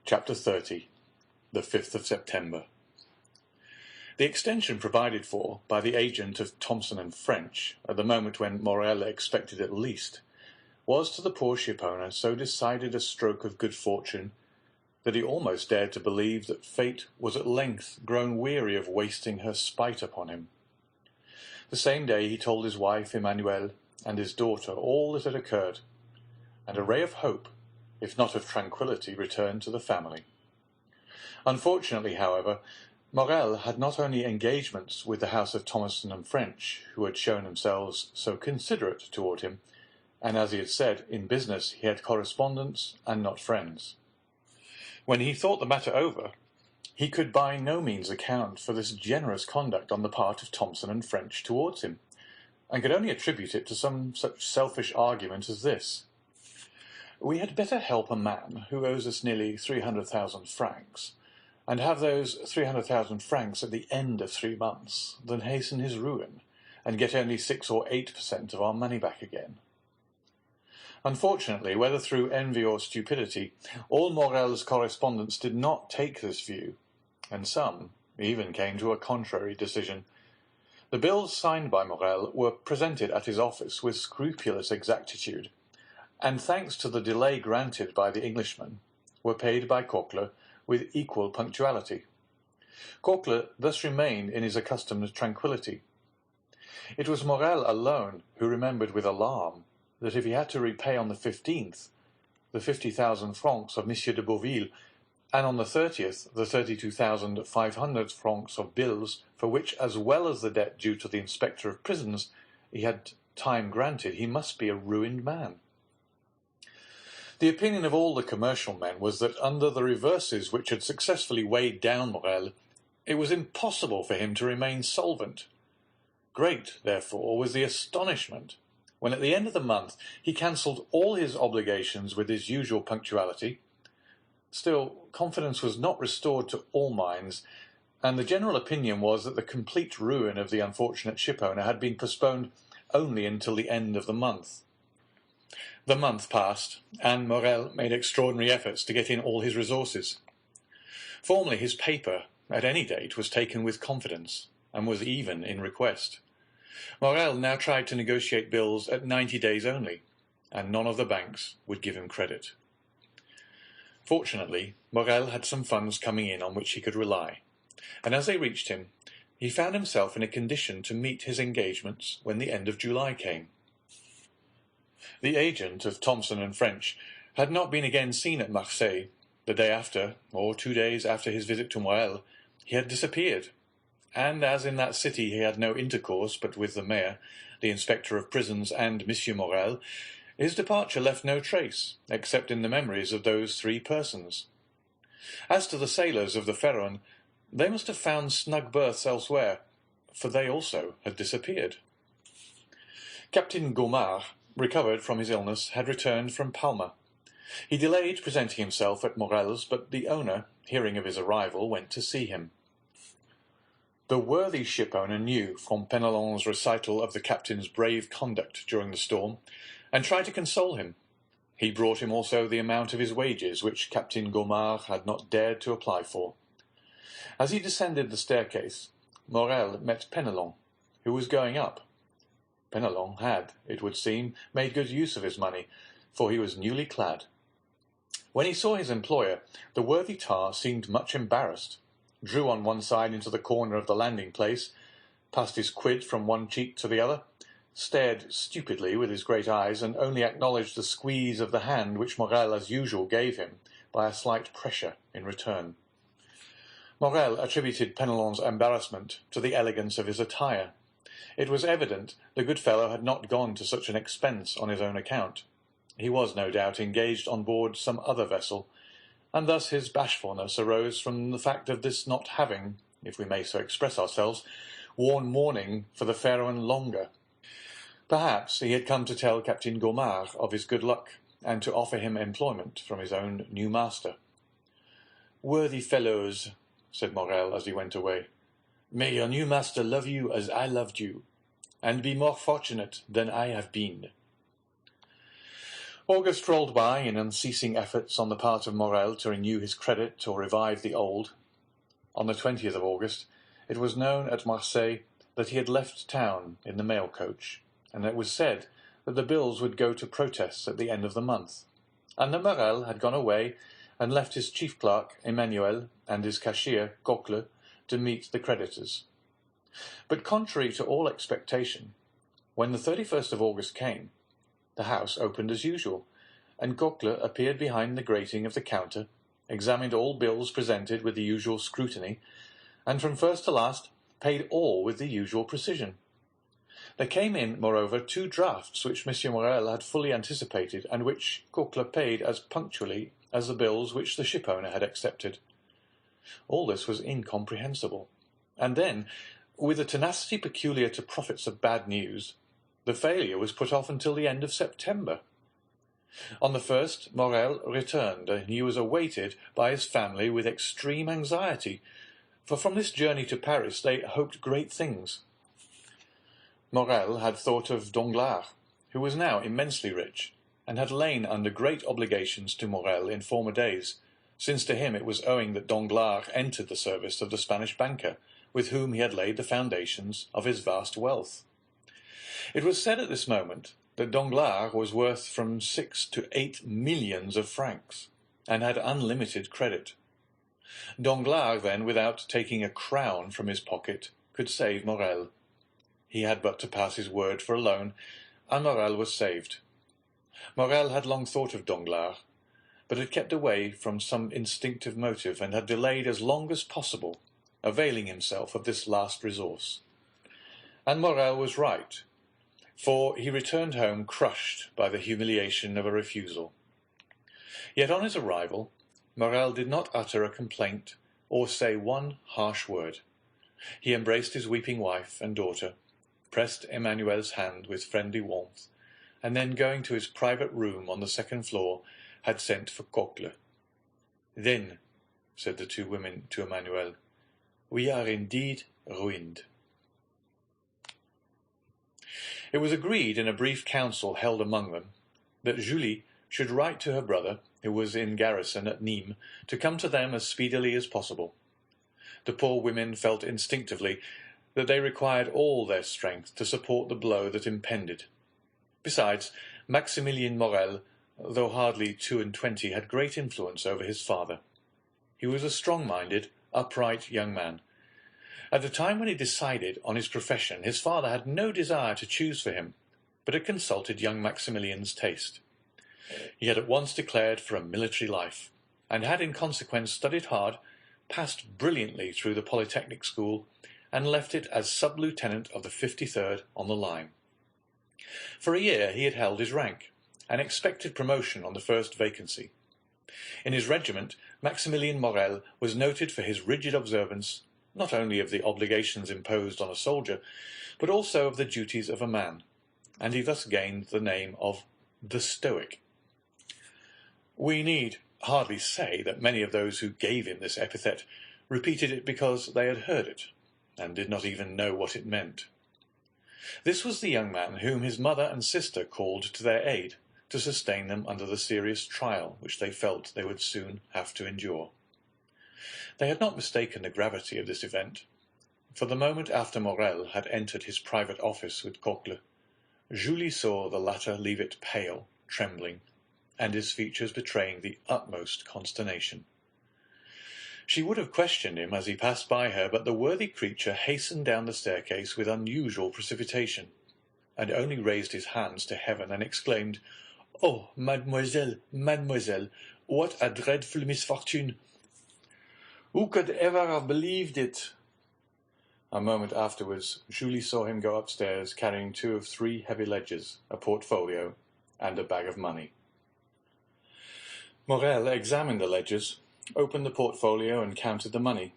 Chapter 30. The 5th of September. The extension provided for by the agent of Thomson and French, at the moment when Morel expected it least, was to the poor shipowner so decided a stroke of good fortune that he almost dared to believe that fate was at length grown weary of wasting her spite upon him. The same day he told his wife Emmanuelle and his daughter all that had occurred, and a ray of hope, if not of tranquillity, returned to the family. Unfortunately, however, Morel had not only engagements with the house of Thomson and French, who had shown themselves so considerate toward him, and, as he had said, in business he had correspondents and not friends. When he thought the matter over, he could by no means account for this generous conduct on the part of Thomson and French towards him, and could only attribute it to some such selfish argument as this: "We had better help a man who owes us nearly 300,000 francs, and have those 300,000 francs at the end of 3 months, than hasten his ruin, and get only 6 or 8% of our money back again." Unfortunately, whether through envy or stupidity, all Morel's correspondents did not take this view, and some even came to a contrary decision. The bills signed by Morel were presented at his office with scrupulous exactitude, and, thanks to the delay granted by the Englishman, were paid by Coquelin with equal punctuality. Coquelin thus remained in his accustomed tranquillity. It was Morel alone who remembered with alarm that if he had to repay on the 15th the 50,000 francs of M. de Beauville, and on the 30th the 32,500 francs of bills, for which, as well as the debt due to the inspector of prisons, he had time granted, he must be a ruined man. The opinion of all the commercial men was that, under the reverses which had successfully weighed down Morel, it was impossible for him to remain solvent. Great, therefore, was the astonishment when, at the end of the month, he cancelled all his obligations with his usual punctuality. Still, confidence was not restored to all minds, and the general opinion was that the complete ruin of the unfortunate shipowner had been postponed only until the end of the month. The month passed, and Morel made extraordinary efforts to get in all his resources. Formerly his paper, at any date, was taken with confidence, and was even in request. Morel now tried to negotiate bills at 90 days only, and none of the banks would give him credit. Fortunately, Morel had some funds coming in on which he could rely, and as they reached him, he found himself in a condition to meet his engagements when the end of July came. The agent of Thomson and French had not been again seen at Marseille. The day after, or 2 days after his visit to Morel, he had disappeared, and as in that city he had no intercourse but with the mayor, the inspector of prisons, and M. Morel, his departure left no trace, except in the memories of those 3 persons. As to the sailors of the Pharaon, they must have found snug berths elsewhere, for they also had disappeared. Captain Gaumard, recovered from his illness, had returned from Palma. He delayed presenting himself at Morel's, but the owner, hearing of his arrival, went to see him. The worthy shipowner knew from Penelon's recital of the captain's brave conduct during the storm, and tried to console him. He brought him also the amount of his wages, which Captain Gaumard had not dared to apply for. As he descended the staircase, Morel met Penelon, who was going up. Penelon had, it would seem, made good use of his money, for he was newly clad. When he saw his employer, the worthy tar seemed much embarrassed, drew on one side into the corner of the landing-place, passed his quid from one cheek to the other, stared stupidly with his great eyes, and only acknowledged the squeeze of the hand which Morel, as usual, gave him, by a slight pressure in return. Morel attributed Penelon's embarrassment to the elegance of his attire. It was evident the good fellow had not gone to such an expense on his own account. He was, no doubt, engaged on board some other vessel, and thus his bashfulness arose from the fact of this not having, if we may so express ourselves, worn mourning for the Pharaon longer. Perhaps he had come to tell Captain Gaumard of his good luck, and to offer him employment from his own new master. "Worthy fellows," said Morel as he went away, "may your new master love you as I loved you, and be more fortunate than I have been." August rolled by in unceasing efforts on the part of Morel to renew his credit or revive the old. On the 20th of August, it was known at Marseille that he had left town in the mail coach, and it was said that the bills would go to protests at the end of the month, and that Morel had gone away and left his chief clerk, Emmanuel, and his cashier, Coquelin, to meet the creditors. But contrary to all expectation, when the 31st of August came, the house opened as usual, and Coquelin appeared behind the grating of the counter, examined all bills presented with the usual scrutiny, and from first to last paid all with the usual precision. There came in, moreover, 2 drafts which M. Morel had fully anticipated, and which Coquelin paid as punctually as the bills which the shipowner had accepted. All this was incomprehensible. And then, with a tenacity peculiar to prophets of bad news, the failure was put off until the end of September. On the 1st, Morel returned, and he was awaited by his family with extreme anxiety, for from this journey to Paris they hoped great things. Morel had thought of Danglars, who was now immensely rich, and had lain under great obligations to Morel in former days, since to him it was owing that Danglars entered the service of the Spanish banker, with whom he had laid the foundations of his vast wealth. It was said at this moment that Danglars was worth from 6 to 8 millions of francs, and had unlimited credit. Danglars, then, without taking a crown from his pocket, could save Morel. He had but to pass his word for a loan, and Morel was saved. Morel had long thought of Danglars, but had kept away from some instinctive motive, and had delayed as long as possible, availing himself of this last resource. And Morel was right, for he returned home crushed by the humiliation of a refusal. Yet on his arrival, Morel did not utter a complaint or say one harsh word. He embraced his weeping wife and daughter, pressed Emmanuel's hand with friendly warmth, and then going to his private room on the 2nd floor, had sent for Coquelin. "Then," said the 2 women to Emmanuel, "we are indeed ruined." It was agreed in a brief council held among them that Julie should write to her brother, who was in garrison at Nîmes, to come to them as speedily as possible. The poor women felt instinctively that they required all their strength to support the blow that impended. Besides, Maximilien Morel, though hardly 22, had great influence over his father. He was a strong-minded, upright young man. At the time when he decided on his profession, his father had no desire to choose for him, but had consulted young Maximilien's taste. He had at once declared for a military life, and had in consequence studied hard, passed brilliantly through the Polytechnic School, and left it as sub-lieutenant of the 53rd on the line. For a year he had held his rank, and expected promotion on the first vacancy. In his regiment, Maximilien Morel was noted for his rigid observance, not only of the obligations imposed on a soldier, but also of the duties of a man, and he thus gained the name of the Stoic. We need hardly say that many of those who gave him this epithet repeated it because they had heard it, and did not even know what it meant. This was the young man whom his mother and sister called to their aid, to sustain them under the serious trial which they felt they would soon have to endure. They had not mistaken the gravity of this event, for the moment after Morel had entered his private office with Coquelin, Julie saw the latter leave it pale, trembling, and his features betraying the utmost consternation. She would have questioned him as he passed by her, but the worthy creature hastened down the staircase with unusual precipitation, and only raised his hands to heaven and exclaimed, "Oh, mademoiselle, mademoiselle, what a dreadful misfortune! Who could ever have believed it?" A moment afterwards, Julie saw him go upstairs, carrying 2 of 3 heavy ledgers, a portfolio, and a bag of money. Morel examined the ledgers, opened the portfolio, and counted the money.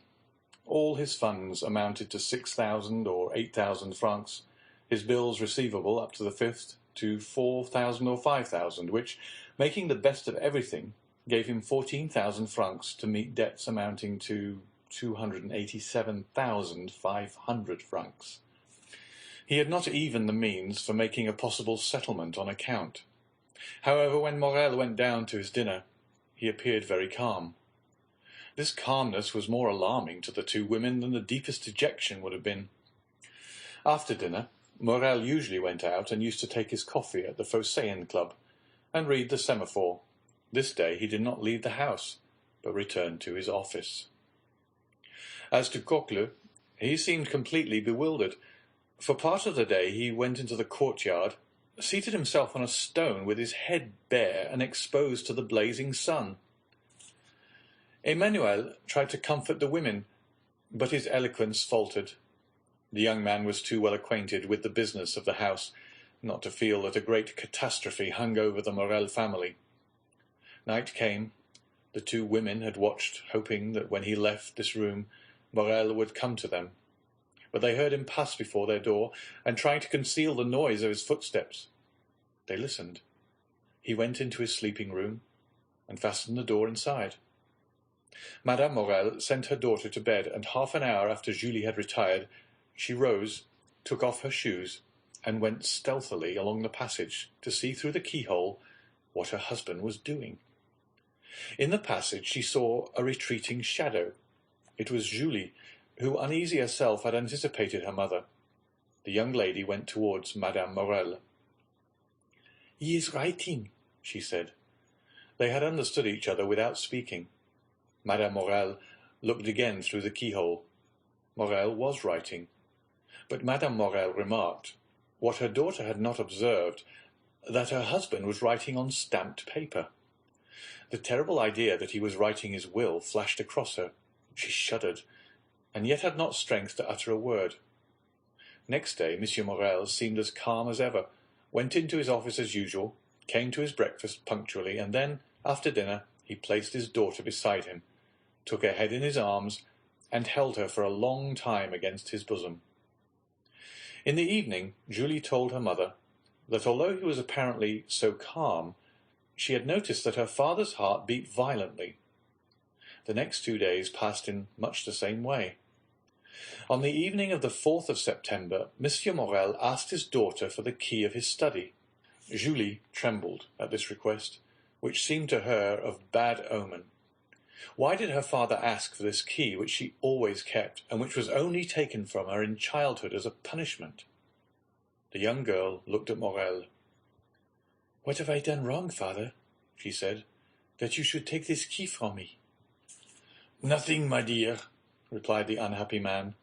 All his funds amounted to 6,000 or 8,000 francs, his bills receivable up to the 5th to 4,000 or 5,000, which, making the best of everything, gave him 14,000 francs to meet debts amounting to 287,500 francs. He had not even the means for making a possible settlement on account. However, when Morel went down to his dinner, he appeared very calm. This calmness was more alarming to the two women than the deepest dejection would have been. After dinner, Morel usually went out and used to take his coffee at the Phocéen Club and read the Semaphore. This day he did not leave the house, but returned to his office. As to Coquelin, he seemed completely bewildered. For part of the day he went into the courtyard, seated himself on a stone with his head bare and exposed to the blazing sun. Emmanuel tried to comfort the women, but his eloquence faltered. The young man was too well acquainted with the business of the house not to feel that a great catastrophe hung over the Morel family. Night came. The two women had watched, hoping that when he left this room, Morel would come to them. But they heard him pass before their door, and tried to conceal the noise of his footsteps. They listened. He went into his sleeping room, and fastened the door inside. Madame Morel sent her daughter to bed, and half an hour after Julie had retired, she rose, took off her shoes, and went stealthily along the passage to see through the keyhole what her husband was doing. In the passage she saw a retreating shadow. It was Julie, who, uneasy herself, had anticipated her mother. The young lady went towards Madame Morel. "He is writing," she said. They had understood each other without speaking. Madame Morel looked again through the keyhole. Morel was writing. But Madame Morel remarked, what her daughter had not observed, that her husband was writing on stamped paper. The terrible idea that he was writing his will flashed across her. She shuddered, and yet had not strength to utter a word. Next day Monsieur Morel seemed as calm as ever, went into his office as usual, came to his breakfast punctually, and then, after dinner, he placed his daughter beside him, took her head in his arms, and held her for a long time against his bosom. In the evening, Julie told her mother that although he was apparently so calm, she had noticed that her father's heart beat violently. The next 2 days passed in much the same way. On the evening of the 4th of September, Monsieur Morel asked his daughter for the key of his study. Julie trembled at this request, which seemed to her of bad omen. Why did her father ask for this key, which she always kept, and which was only taken from her in childhood as a punishment? The young girl looked at Morel. "What have I done wrong, father," she said, "that you should take this key from me?" "Nothing, my dear," replied the unhappy man,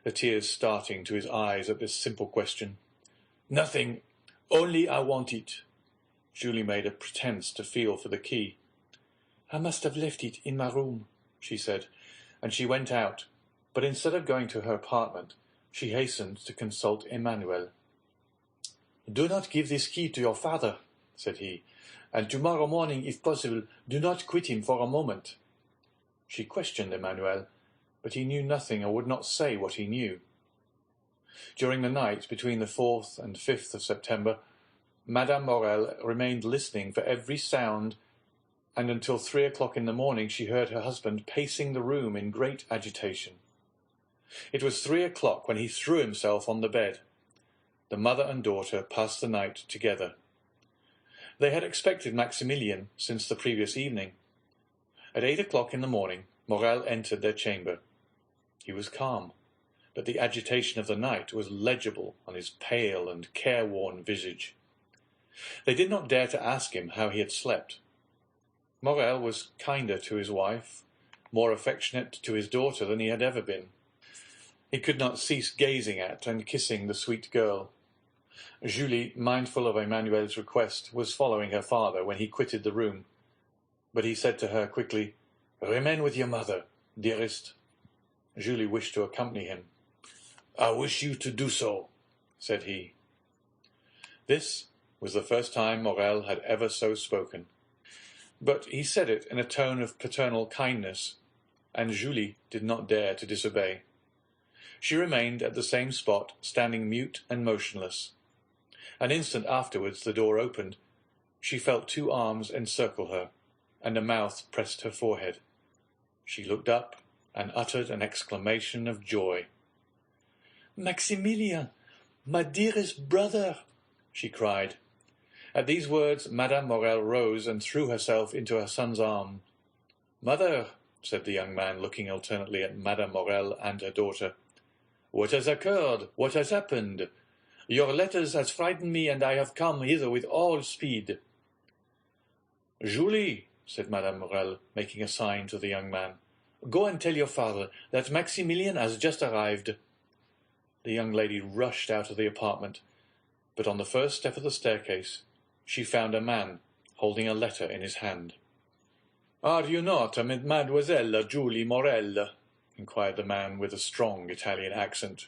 the tears starting to his eyes at this simple question. "Nothing, only I want it." Julie made a pretence to feel for the key. "I must have left it in my room," she said, and she went out, but instead of going to her apartment, she hastened to consult Emmanuel. "Do not give this key to your father," said he, "and tomorrow morning, if possible, do not quit him for a moment." She questioned Emmanuel, but he knew nothing or would not say what he knew. During the night between the 4th and 5th of September, Madame Morel remained listening for every sound, and until 3 o'clock in the morning she heard her husband pacing the room in great agitation. It was 3 o'clock when he threw himself on the bed. The mother and daughter passed the night together. They had expected Maximilian since the previous evening. At 8 o'clock in the morning, Morel entered their chamber. He was calm, but the agitation of the night was legible on his pale and careworn visage. They did not dare to ask him how he had slept. Morel was kinder to his wife, more affectionate to his daughter than he had ever been. He could not cease gazing at and kissing the sweet girl. Julie, mindful of Emmanuel's request, was following her father when he quitted the room. But he said to her quickly, "Remain with your mother, dearest." Julie wished to accompany him. "I wish you to do so," said he. This was the first time Morel had ever so spoken. But he said it in a tone of paternal kindness, and Julie did not dare to disobey. She remained at the same spot, standing mute and motionless. An instant afterwards the door opened. She felt 2 arms encircle her, and a mouth pressed her forehead. She looked up and uttered an exclamation of joy. "Maximilian, my dearest brother!" she cried, At these words, Madame Morel rose and threw herself into her son's arms. "Mother," said the young man, looking alternately at Madame Morel and her daughter, "what has occurred? What has happened? Your letters has frightened me, and I have come hither with all speed." "Julie," said Madame Morel, making a sign to the young man, "go and tell your father that Maximilian has just arrived." The young lady rushed out of the apartment, but on the first step of the staircase she found a man holding a letter in his hand. "Are you not Mademoiselle Julie Morel?" inquired the man with a strong Italian accent.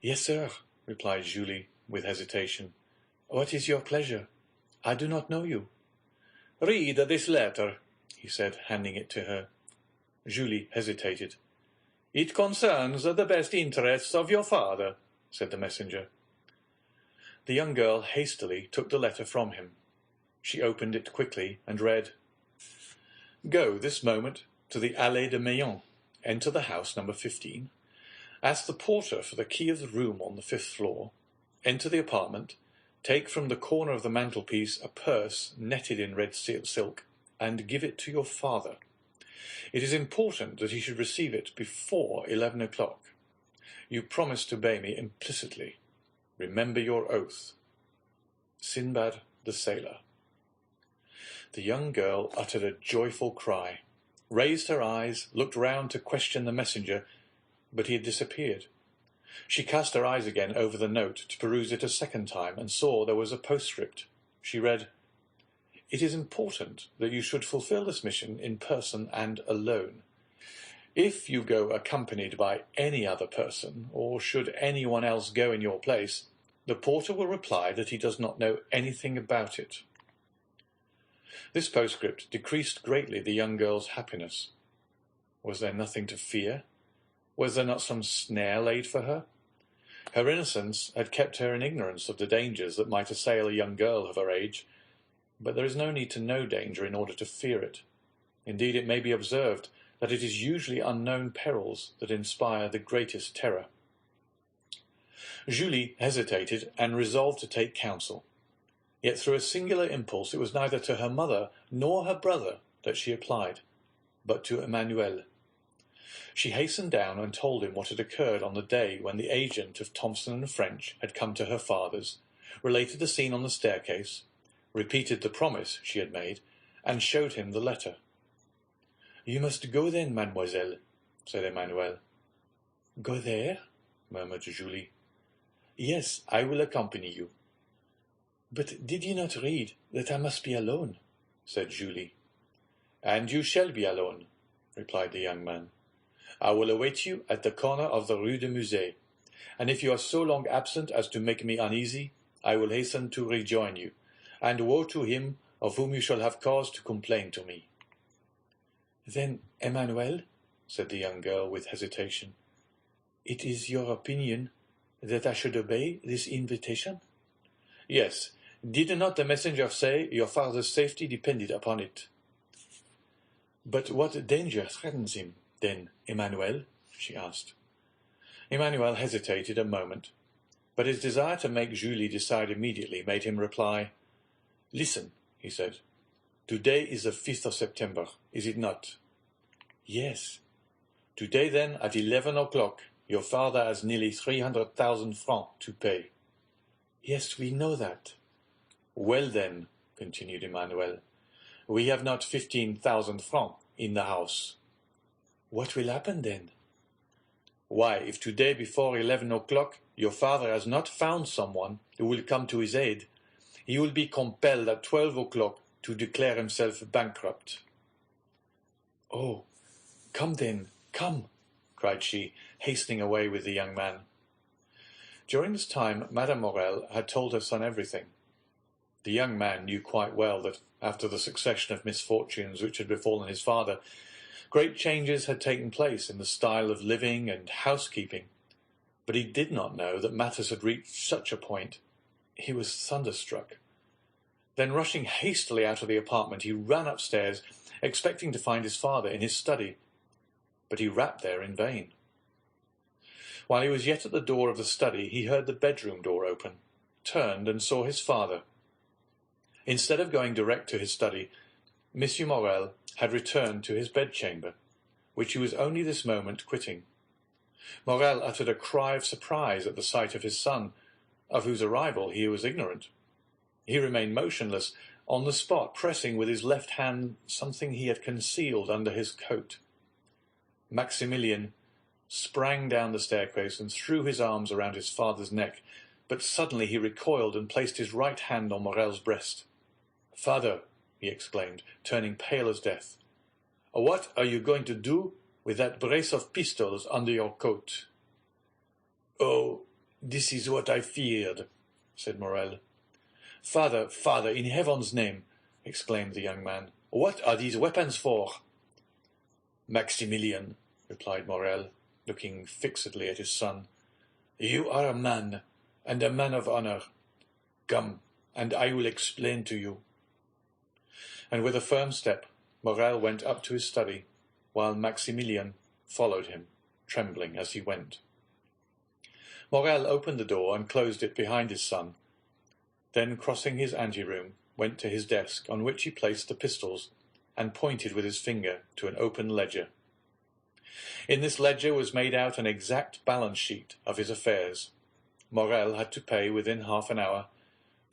"Yes, sir," replied Julie with hesitation. "What is your pleasure? I do not know you." "Read this letter," he said, handing it to her. Julie hesitated. "It concerns the best interests of your father," said the messenger. The young girl hastily took the letter from him. She opened it quickly and read, "Go this moment to the Allée de Meillan, enter the house number 15, ask the porter for the key of the room on the 5th floor, enter the apartment, take from the corner of the mantelpiece a purse netted in red silk, and give it to your father. It is important that he should receive it before 11 o'clock. You promised to obey me implicitly. Remember your oath. Sinbad the Sailor." The young girl uttered a joyful cry, raised her eyes, looked round to question the messenger, but he had disappeared. She cast her eyes again over the note to peruse it a second time, and saw there was a postscript. She read, "It is important that you should fulfill this mission in person and alone. If you go accompanied by any other person, or should anyone else go in your place, the porter will reply that he does not know anything about it." This postscript decreased greatly the young girl's happiness. Was there nothing to fear? Was there not some snare laid for her? Her innocence had kept her in ignorance of the dangers that might assail a young girl of her age, but there is no need to know danger in order to fear it. Indeed, it may be observed that it is usually unknown perils that inspire the greatest terror. Julie hesitated and resolved to take counsel. Yet through a singular impulse it was neither to her mother nor her brother that she applied, but to Emmanuel. She hastened down and told him what had occurred on the day when the agent of Thompson and French had come to her father's, related the scene on the staircase, repeated the promise she had made, and showed him the letter. "You must go then, mademoiselle," said Emmanuel. "Go there?" murmured Julie. "Yes, I will accompany you." "But did you not read that I must be alone?" said Julie. "And you shall be alone," replied the young man. "I will await you at the corner of the Rue de Musée, and if you are so long absent as to make me uneasy, I will hasten to rejoin you, and woe to him of whom you shall have cause to complain to me." "Then, Emmanuel," said the young girl with hesitation, "it is your opinion that I should obey this invitation?" "Yes. Did not the messenger say your father's safety depended upon it?" "But what danger threatens him, then, Emmanuel?" she asked. Emmanuel hesitated a moment, but his desire to make Julie decide immediately made him reply. "Listen," he said. "Today is the 5th of September, is it not?" "Yes." "Today, then, at 11 o'clock, your father has nearly 300,000 francs to pay." "Yes, we know that." "Well, then," continued Emmanuel, "we have not 15,000 francs in the house." "What will happen then?" "Why, if today before 11 o'clock your father has not found someone who will come to his aid, he will be compelled at 12 o'clock to declare himself bankrupt." "Oh, come then, come," cried she, hastening away with the young man. During this time Madame Morel had told her son everything. The young man knew quite well that, after the succession of misfortunes which had befallen his father, great changes had taken place in the style of living and housekeeping, but he did not know that matters had reached such a point. He was thunderstruck. Then, rushing hastily out of the apartment, he ran upstairs, expecting to find his father in his study, but he rapped there in vain. While he was yet at the door of the study, he heard the bedroom door open, turned, and saw his father. Instead of going direct to his study, Monsieur Morel had returned to his bedchamber, which he was only this moment quitting. Morel uttered a cry of surprise at the sight of his son, of whose arrival he was ignorant. He remained motionless on the spot, pressing with his left hand something he had concealed under his coat. Maximilien sprang down the staircase and threw his arms around his father's neck, but suddenly he recoiled and placed his right hand on Morel's breast. "Father," he exclaimed, turning pale as death, "what are you going to do with that brace of pistols under your coat?" "Oh, this is what I feared," said Morel. "Father, father, in heaven's name," exclaimed the young man, "what are these weapons for?" "Maximilien," replied Morel, looking fixedly at his son, "you are a man, and a man of honor. Come, and I will explain to you." And with a firm step, Morel went up to his study, while Maximilien followed him, trembling as he went. Morel opened the door and closed it behind his son, then crossing his anteroom, went to his desk, on which he placed the pistols, and pointed with his finger to an open ledger. In this ledger was made out an exact balance sheet of his affairs. Morel had to pay within half an hour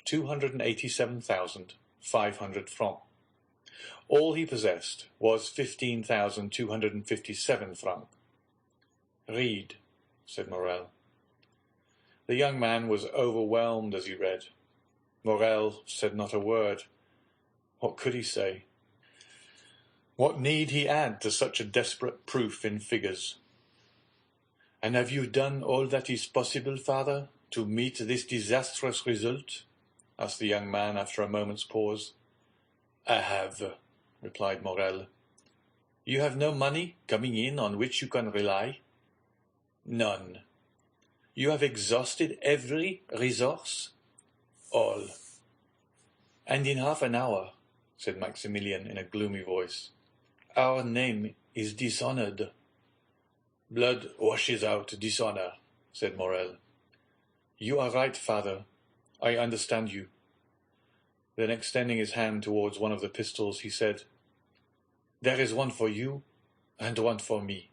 287,500 francs. All he possessed was 15,257 francs. "Read," said Morel. The young man was overwhelmed as he read. Morel said not a word. What could he say? What need he add to such a desperate proof in figures? "And have you done all that is possible, father, to meet this disastrous result?" asked the young man after a moment's pause. "I have," replied Morel. "You have no money coming in on which you can rely?" "None." "You have exhausted every resource?" "All." "And in half an hour," said Maximilien in a gloomy voice, "our name is dishonored." "Blood washes out dishonor," said Morel. "You are right, father. I understand you." Then extending his hand towards one of the pistols, he said, "There is one for you, and one for me.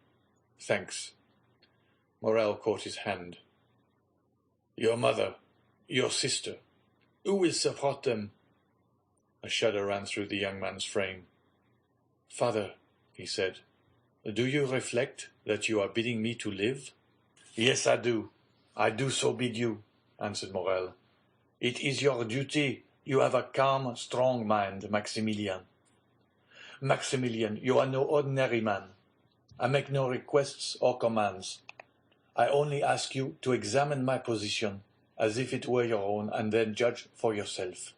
Thanks." Morel caught his hand. "Your mother, your sister, who will support them?" A shudder ran through the young man's frame. "Father," he said, "do you reflect that you are bidding me to live?" "Yes, I do. I do so bid you," answered Morel. "It is your duty. You have a calm, strong mind, Maximilien." "Maximilien, you are no ordinary man. I make no requests or commands. I only ask you to examine my position as if it were your own, and then judge for yourself."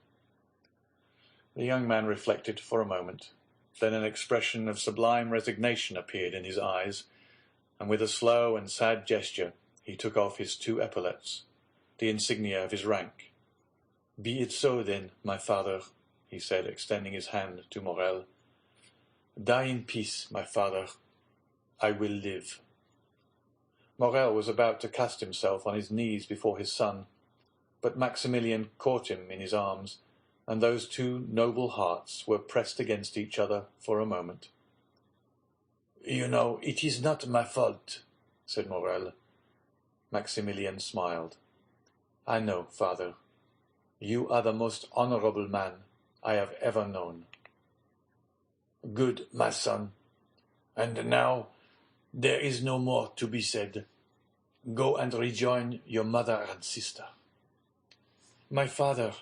The young man reflected for a moment. Then an expression of sublime resignation appeared in his eyes, and with a slow and sad gesture he took off his 2 epaulets, the insignia of his rank. "Be it so, then, my father," he said, extending his hand to Morel. "Die in peace, my father. I will live." Morel was about to cast himself on his knees before his son, but Maximilien caught him in his arms, and those 2 noble hearts were pressed against each other for a moment. "You know, it is not my fault," said Morel. Maximilien smiled. "I know, father. You are the most honorable man I have ever known." "Good, my son. And now there is no more to be said. Go and rejoin your mother and sister." "My father,"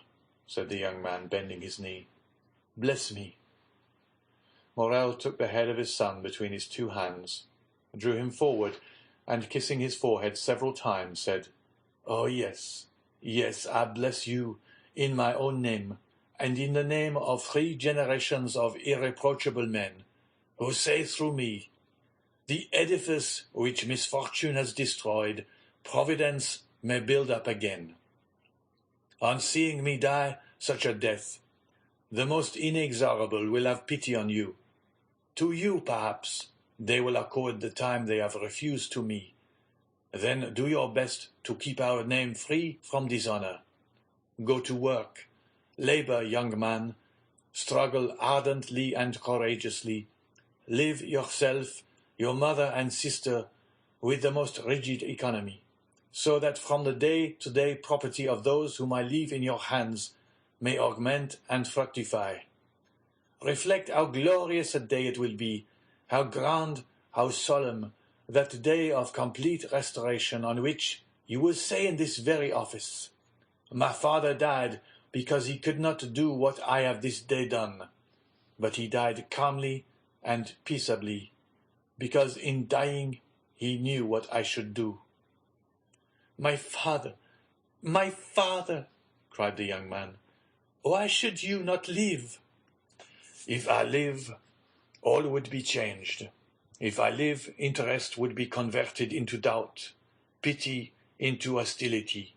said the young man, bending his knee, "bless me." Morel took the head of his son between his 2 hands, drew him forward, and kissing his forehead several times, said, "Oh, yes, yes, I bless you in my own name, and in the name of 3 generations of irreproachable men, who say through me, 'The edifice which misfortune has destroyed, Providence may build up again.' On seeing me die such a death, the most inexorable will have pity on you. To you, perhaps, they will accord the time they have refused to me. Then do your best to keep our name free from dishonor. Go to work. Labor, young man. Struggle ardently and courageously. Live yourself, your mother and sister, with the most rigid economy, so that from the day-to-day property of those whom I leave in your hands may augment and fructify. Reflect how glorious a day it will be, how grand, how solemn, that day of complete restoration on which you will say in this very office, My father died because he could not do what I have this day done, but he died calmly and peaceably, because in dying he knew what I should do. My father, cried the young man, why should you not live? If I live, all would be changed. If I live, interest would be converted into doubt, pity into hostility.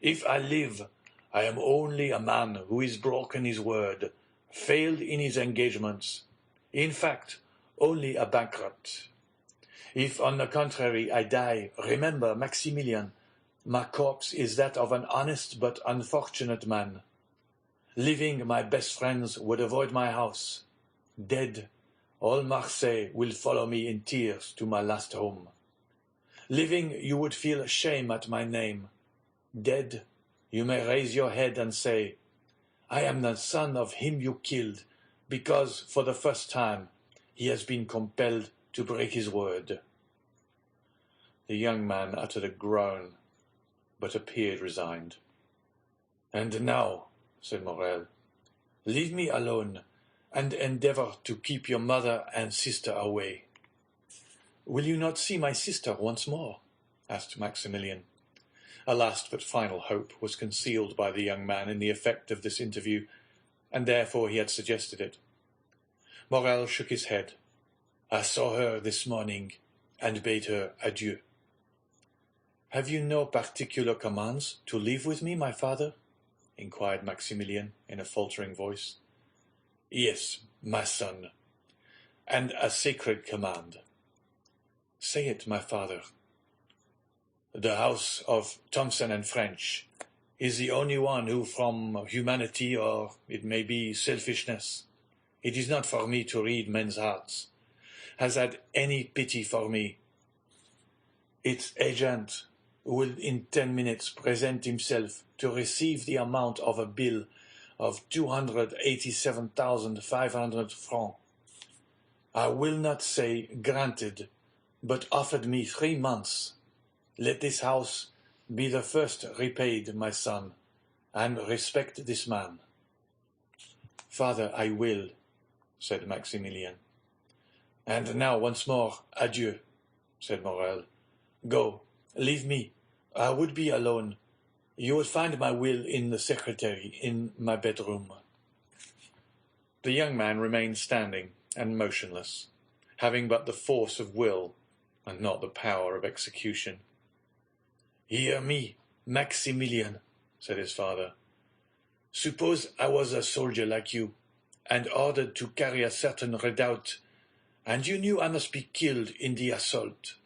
If I live, I am only a man who has broken his word, failed in his engagements, in fact, only a bankrupt. If, on the contrary, I die, remember, Maximilian, my corpse is that of an honest but unfortunate man. Living, my best friends would avoid my house. Dead, all Marseille will follow me in tears to my last home. Living, you would feel shame at my name. Dead, you may raise your head and say, I am the son of him you killed, because, for the first time, he has been compelled to break his word. The young man uttered a groan, but appeared resigned. And now, said Morel, leave me alone, and endeavour to keep your mother and sister away. Will you not see my sister once more? Asked Maximilian. A last but final hope was concealed by the young man in the effect of this interview, and therefore he had suggested it. Morel shook his head. I saw her this morning, and bade her adieu. Have you no particular commands to leave with me, my father? Inquired Maximilian in a faltering voice. Yes, my son, and a sacred command. Say it, my father. The house of Thomson and French is the only one who, from humanity or it may be selfishness, it is not for me to read men's hearts, has had any pity for me. Its agent will in 10 minutes present himself to receive the amount of a bill of 287,500 francs. I will not say granted, but offered me 3 months. Let this house be the first repaid, my son, and respect this man. Father, I will, said Maximilian. And now, once more, adieu, said Morel. Go, leave me. I would be alone. You will find my will in the secretary, in my bedroom. The young man remained standing and motionless, having but the force of will and not the power of execution. Hear me, Maximilian, said his father. Suppose I was a soldier like you, and ordered to carry a certain redoubt, and you knew I must be killed in the assault.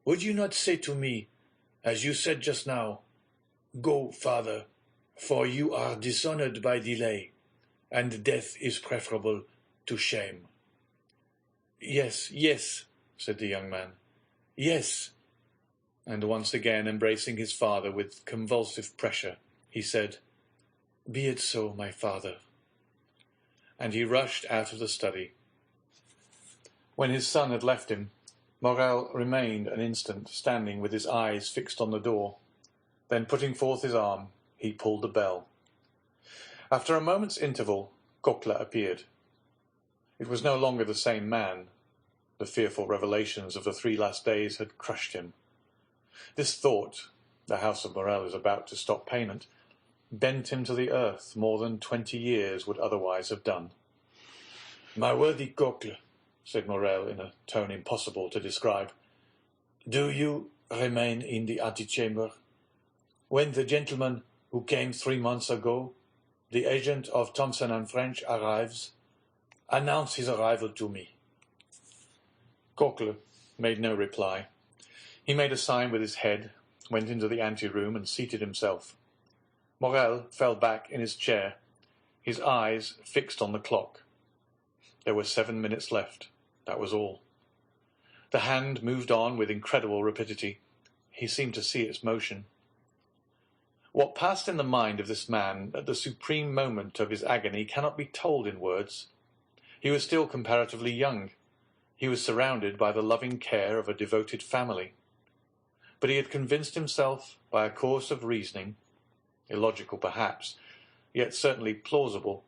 Would you not say to me, as you said just now, Go, father, for you are dishonored by delay, and death is preferable to shame? Yes, yes, said the young man. Yes. And once again embracing his father with convulsive pressure, he said, Be it so, my father. And he rushed out of the study. When his son had left him, Morel remained an instant standing with his eyes fixed on the door. Then, putting forth his arm, he pulled the bell. After a moment's interval, Coquelin appeared. It was no longer the same man. The fearful revelations of the 3 last days had crushed him. This thought, the house of Morel is about to stop payment, bent him to the earth more than 20 years would otherwise have done. My worthy Coquelin, said Morel in a tone impossible to describe, do you remain in the antechamber? When the gentleman who came 3 months ago, the agent of Thomson and French, arrives, announce his arrival to me. Coquelin made no reply. He made a sign with his head, went into the ante-room and seated himself. Morel fell back in his chair, his eyes fixed on the clock. There were 7 minutes left. That was all. The hand moved on with incredible rapidity. He seemed to see its motion. What passed in the mind of this man at the supreme moment of his agony cannot be told in words. He was still comparatively young. He was surrounded by the loving care of a devoted family. But he had convinced himself by a course of reasoning, illogical perhaps, yet certainly plausible,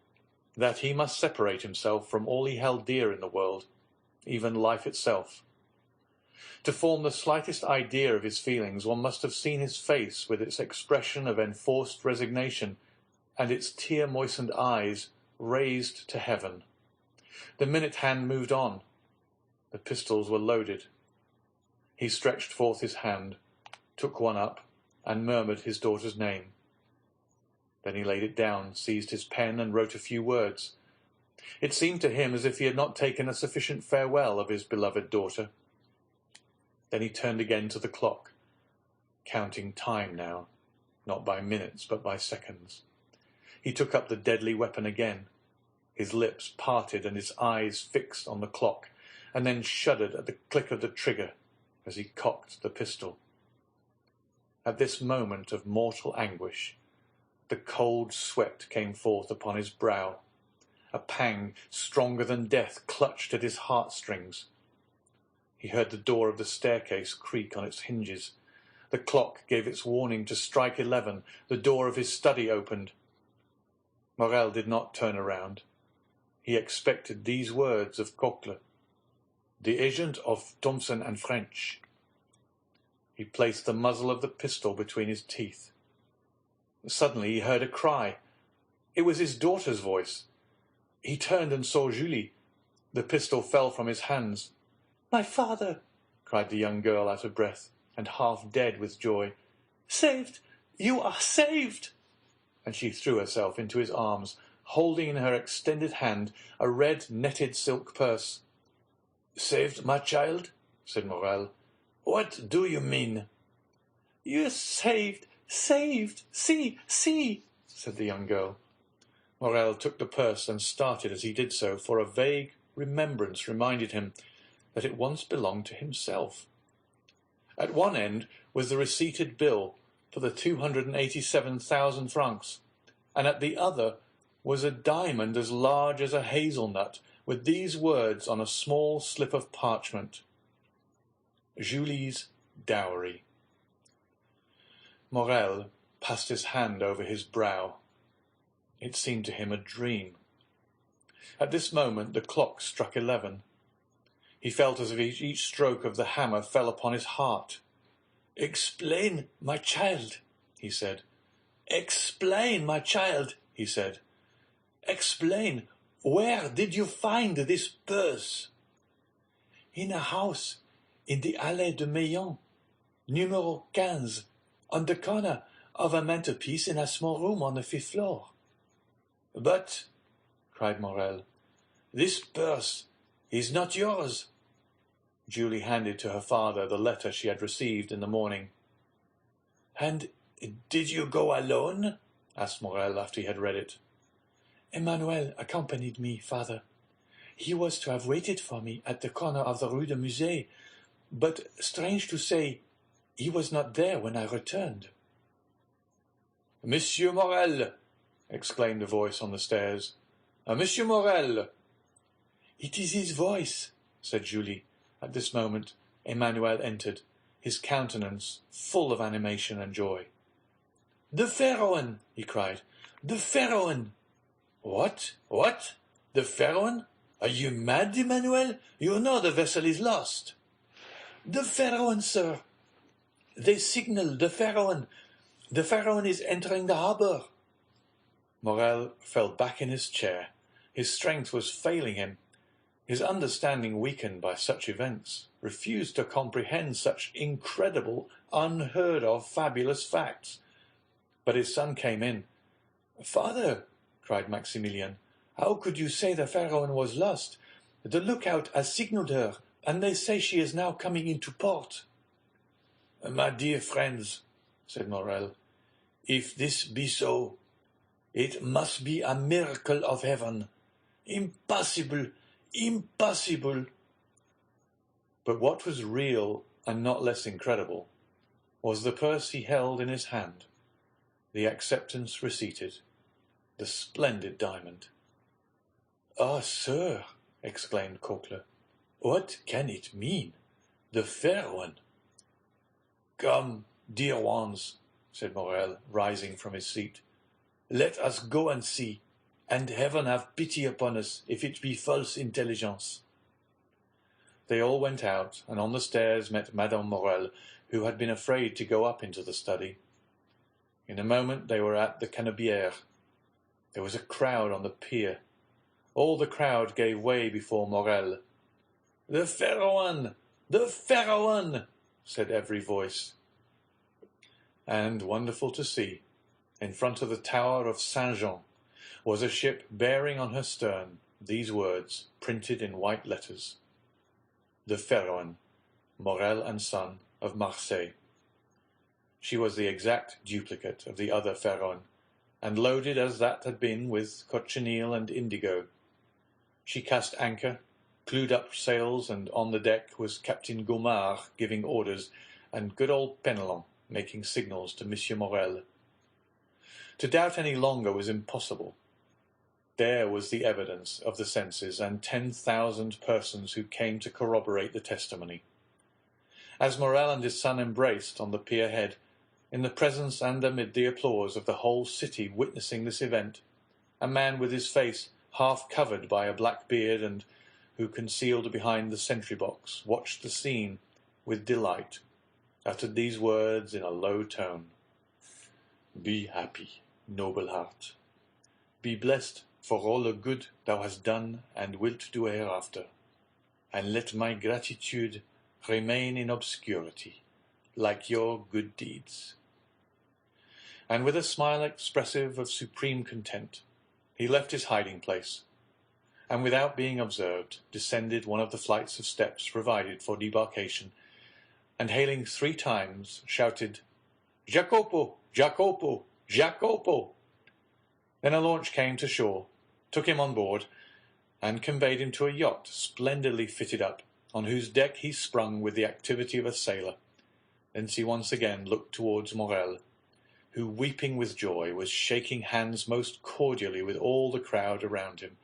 that he must separate himself from all he held dear in the world, even life itself. To form the slightest idea of his feelings, one must have seen his face with its expression of enforced resignation and its tear-moistened eyes raised to heaven. The minute hand moved on. The pistols were loaded. He stretched forth his hand, took one up, and murmured his daughter's name. Then he laid it down, seized his pen, and wrote a few words. It seemed to him as if he had not taken a sufficient farewell of his beloved daughter. Then he turned again to the clock, counting time now, not by minutes, but by seconds. He took up the deadly weapon again, his lips parted and his eyes fixed on the clock, and then shuddered at the click of the trigger as he cocked the pistol. At this moment of mortal anguish, the cold sweat came forth upon his brow. A pang stronger than death clutched at his heartstrings. He heard the door of the staircase creak on its hinges. The clock gave its warning to strike 11. The door of his study opened. Morel did not turn around. He expected these words of Coquelin, "The agent of Thomson and French." He placed the muzzle of the pistol between his teeth. Suddenly he heard a cry. It was his daughter's voice. He turned and saw Julie. The pistol fell from his hands. "My father!" cried the young girl, out of breath, and half dead with joy. "Saved! You are saved!" And she threw herself into his arms, holding in her extended hand a red netted silk purse. "Saved, my child?" said Morel. "What do you mean?" "You are saved! Saved! See! See!" said the young girl. Morel took the purse and started as he did so, for a vague remembrance reminded him that it once belonged to himself. At one end was the receipted bill for the 287,000 francs, and at the other was a diamond as large as a hazelnut, with these words on a small slip of parchment: "Julie's dowry." Morel passed his hand over his brow. It seemed to him a dream. At this moment the clock struck 11. He felt as if each stroke of the hammer fell upon his heart. "Explain, my child," he said. "Explain, my child," he said. "Explain, where did you find this purse?" "In a house in the Allée de Meillan, numero 15, on the corner of a mantelpiece in a small room on the 5th floor." "But," cried Morel, "this purse is not yours." Julie handed to her father the letter she had received in the morning. "And did you go alone?" asked Morel after he had read it. "Emmanuel accompanied me, father. He was to have waited for me at the corner of the Rue de Musée, but, strange to say, he was not there when I returned." "Monsieur Morel!" exclaimed a voice on the stairs. "Monsieur Morel!" "It is his voice," said Julie. At this moment Emmanuel entered, his countenance full of animation and joy. "The Pharaon!" he cried. "The Pharaon!" What? The Pharaon? Are you mad, Emmanuel? You know the vessel is lost." "The Pharaon, sir! They signal the Pharaon. The Pharaon is entering the harbour." Morel fell back in his chair. His strength was failing him. His understanding, weakened by such events, refused to comprehend such incredible, unheard-of, fabulous facts. But his son came in. "Father," cried Maximilian, "how could you say the Pharaon was lost? The lookout has signalled her, and they say she is now coming into port." "My dear friends," said Morel, If this be so, it must be a miracle of heaven. Impossible, impossible. But what was real and not less incredible was the purse he held in his hand, the acceptance receipted, the splendid diamond. "Ah, sir," exclaimed Coquelin, "what can it mean? The fair one." "Come, dear ones," said Morrel, rising from his seat. "Let us go and see, and heaven have pity upon us if it be false intelligence." They all went out, and on the stairs met Madame Morrel, who had been afraid to go up into the study. In a moment they were at the Canebière. There was a crowd on the pier. All the crowd gave way before Morrel. "The fair one! The fair one!" said every voice. And, wonderful to see, in front of the tower of Saint-Jean was a ship bearing on her stern these words, printed in white letters: "The Pharaon, Morel and Son, of Marseille." She was the exact duplicate of the other Pharaon, and loaded as that had been with cochineal and indigo. She cast anchor, clewed up sails, and on the deck was Captain Gaumard giving orders, and good old Penelon making signals to Monsieur Morel. To doubt any longer was impossible. There was the evidence of the senses, and 10,000 persons who came to corroborate the testimony. As Morel and his son embraced on the pier head, in the presence and amid the applause of the whole city witnessing this event, a man with his face half covered by a black beard and who, concealed behind the sentry-box, watched the scene with delight, uttered these words in a low tone: "Be happy, noble heart. Be blessed for all the good thou hast done and wilt do hereafter, and let my gratitude remain in obscurity, like your good deeds." And with a smile expressive of supreme content, he left his hiding-place, and without being observed, descended one of the flights of steps provided for debarkation, and hailing 3 times, shouted, "Jacopo! Jacopo! Jacopo!" Then a launch came to shore, took him on board, and conveyed him to a yacht splendidly fitted up, on whose deck he sprung with the activity of a sailor. Thence he once again looked towards Morel, who, weeping with joy, was shaking hands most cordially with all the crowd around him,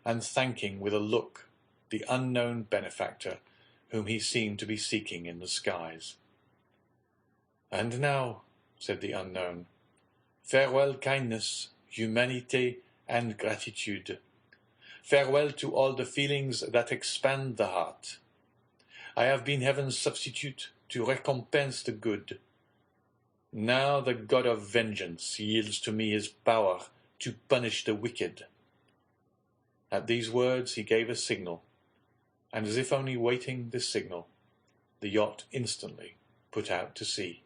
and thanking with a look the unknown benefactor whom he seemed to be seeking in the skies. "And now," said the unknown, "farewell kindness, humanity, and gratitude. Farewell to all the feelings that expand the heart. I have been heaven's substitute to recompense the good. Now the God of vengeance yields to me his power to punish the wicked." At these words he gave a signal, and as if only waiting this signal, the yacht instantly put out to sea.